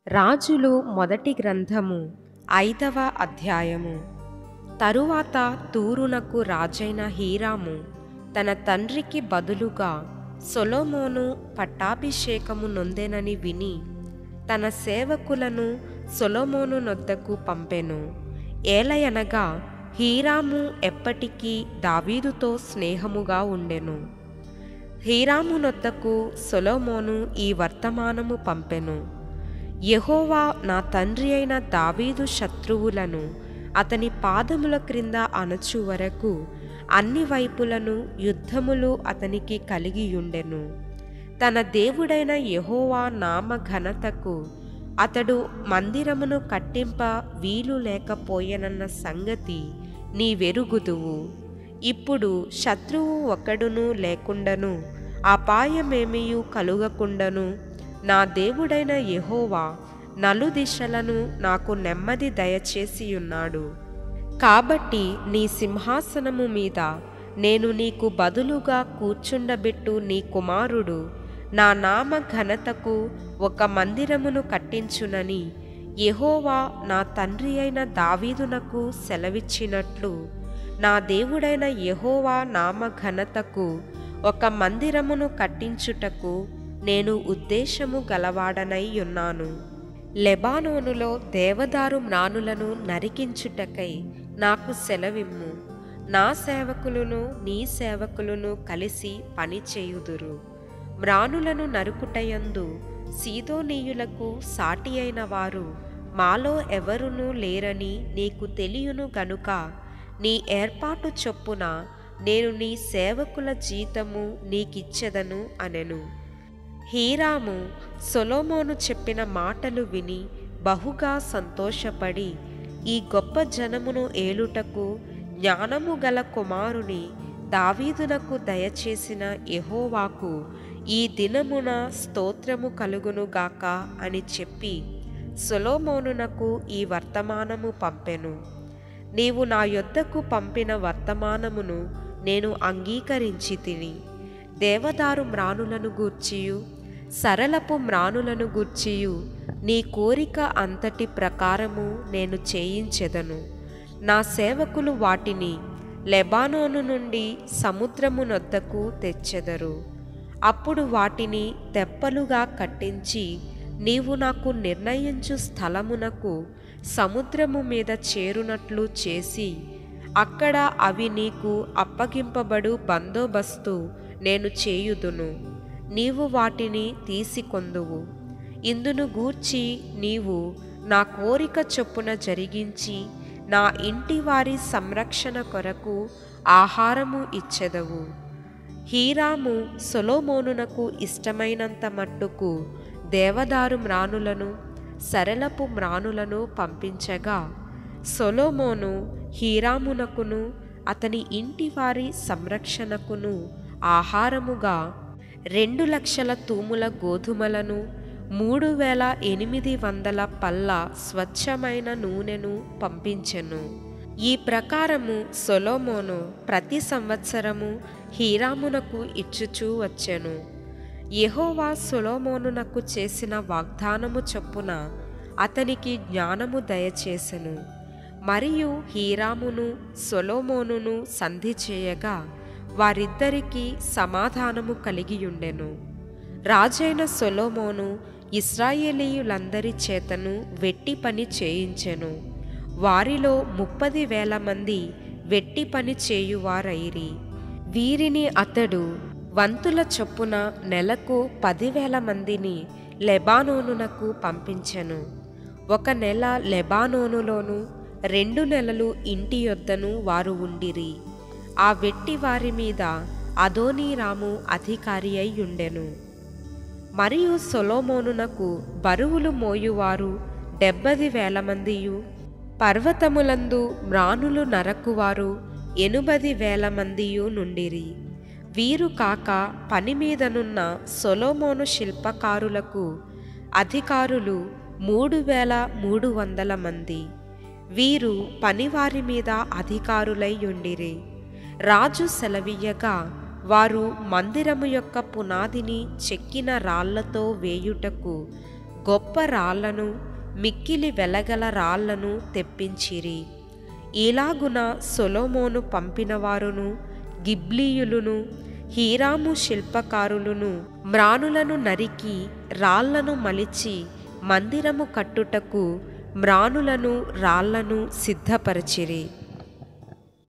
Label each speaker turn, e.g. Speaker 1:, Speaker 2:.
Speaker 1: రాజులు మొదటి గ్రంథము 5వ అధ్యాయము. తరువాత తూరునకు రాజైన హీరాము తన తండ్రికి బదులుగా సొలొమోను పట్టాభిషేకము నొందెనని విని తన సేవకులను సొలొమోను నొద్దకు పంపెను. ఏలయనగా హీరాము ఎప్పటికీ దావీదుతో స్నేహముగా ఉండెను. హీరాము నొద్దకు సొలొమోను ఈ వర్తమానము పంపెను: యెహోవా నా తండ్రి అయిన దావీదు శత్రువులను అతని పాదముల క్రింద అణచు వరకు అన్ని వైపులను యుద్ధములు అతనికి కలిగియుండెను. తన దేవుడైన యెహోవా నామ ఘనతకు అతడు మందిరమును కట్టింప వీలు లేకపోయెనన్న సంగతి నీవెరుగుదువు. ఇప్పుడు శత్రువు ఒకడును లేకుండను, అపాయమేమియు కలుగకుండను నా దేవుడైన యెహోవా నలుదిశలను నాకు నెమ్మది దయచేసియున్నాడు. కాబట్టి నీ సింహాసనము మీద నేను నీకు బదులుగా కూర్చుండబెట్టు నీ కుమారుడు నా నామ ఘనతకు ఒక మందిరమును కట్టించునని యెహోవా నా తండ్రి అయిన దావీదునకు సెలవిచ్చినట్లు నా దేవుడైన యెహోవా నామ ఘనతకు ఒక మందిరమును కట్టించుటకు నేను ఉద్దేశము గలవాడనై ఉన్నాను. లెబానోనులో దేవదారు మ్రానులను నరికించుటకై నాకు సెలవిమ్ము. నా సేవకులను నీ సేవకులను కలిసి పనిచేయుదురు. మ్రానులను నరుకుటయందు సీదోనీయులకు సాటి అయిన వారు మాలో ఎవరునూ లేరని నీకు తెలియును గనుక నీ ఏర్పాటు చొప్పున నేను నీ సేవకుల జీతము నీకిచ్చెదను అనెను. హీరాము సొలొమోను చెప్పిన మాటలు విని బహుగా సంతోషపడి, ఈ గొప్ప జనమును ఏలుటకు జ్ఞానము గల కుమారుని దావీదునకు దయచేసిన యెహోవాకు ఈ దినమున స్తోత్రము కలుగునుగాక అని చెప్పి సొలొమోనునకు ఈ వర్తమానము పంపెను: నీవు నా యొద్దకు పంపిన వర్తమానమును నేను అంగీకరించి తిని దేవదారు మ్రానులను గూర్చియు సరళపు మ్రానులను గూర్చియు నీ కోరిక అంతటి ప్రకారము నేను చేయించెదను. నా సేవకులు వాటిని లెబానోను నుండి సముద్రము నొద్దకు తెచ్చెదరు. అప్పుడు వాటిని తెప్పలుగా కట్టించి నీవు నాకు నిర్ణయించు స్థలమునకు సముద్రము మీద చేరునట్లు చేసి అక్కడ అవి నీకు అప్పగింపబడు బందోబస్తు నేను చేయుదును. నీవు వాటిని తీసుకొందువు. ఇందును గూర్చి నీవు నా కోరిక చొప్పున జరిగించి నా ఇంటి వారి సంరక్షణ కొరకు ఆహారము ఇచ్చెదవు. హీరాము సొలొమోనునకు ఇష్టమైనంత మట్టుకు దేవదారు మ్రానులను సరళపు మ్రానులను పంపించగా సొలొమోను హీరామునకును అతని ఇంటి వారి సంరక్షణకును ఆహారముగా 2,00,000 తూముల గోధుమలను 3,800 పళ్ళ స్వచ్ఛమైన నూనెను పంపించెను. ఈ ప్రకారము సొలొమోను ప్రతి సంవత్సరము హీరామునకు ఇచ్చుచూ వచ్చెను. యెహోవా సొలొమోనునకు చేసిన వాగ్దానము చొప్పున అతనికి జ్ఞానము దయచేసెను. మరియు హీరామును సొలొమోనును సంధి చేయగా వారిద్దరికీ సమాధానము కలిగియుండెను. రాజైన సొలొమోను ఇశ్రాయేలీయులందరి చేతను వెట్టి పని చేయించెను. వారిలో 30,000 మంది వెట్టి పని చేయువారైరి. వీరిని అతడు వంతుల చొప్పున నెలకు 10,000 మందిని లెబానోనునకు పంపించెను. 1 నెల లెబానోనులోను 2 నెలలు ఇంటి యొద్దను వారు ఉండిరి. ఆ వెట్టి వారి మీద అదోనీరాము అధికారి అయ్యుండెను. మరియు సొలొమోనునకు బరువులు మోయువారు 70,000 మందియు, పర్వతములందు మ్రానులు నరకువారు 80,000 మందియు నుండిరి. వీరు కాక పని మీదనున్న సొలొమోను శిల్పకారులకు అధికారులు 3,300 మంది. వీరు పనివారి మీద అధికారులై ఉండిరి. రాజు సెలవీయగా వారు మందిరము యొక్క పునాదిని చెక్కిన రాళ్లతో వేయుటకు గొప్ప రాళ్లను, మిక్కిలి వెలగల రాళ్లను తెప్పించిరి. ఇలాగున సొలొమోను పంపినవారును, గిబ్లీయులును, హీరాము శిల్పకారులను మ్రానులను నరికి రాళ్లను మలిచి మందిరము కట్టుటకు మ్రానులను రాళ్లను సిద్ధపరచిరి.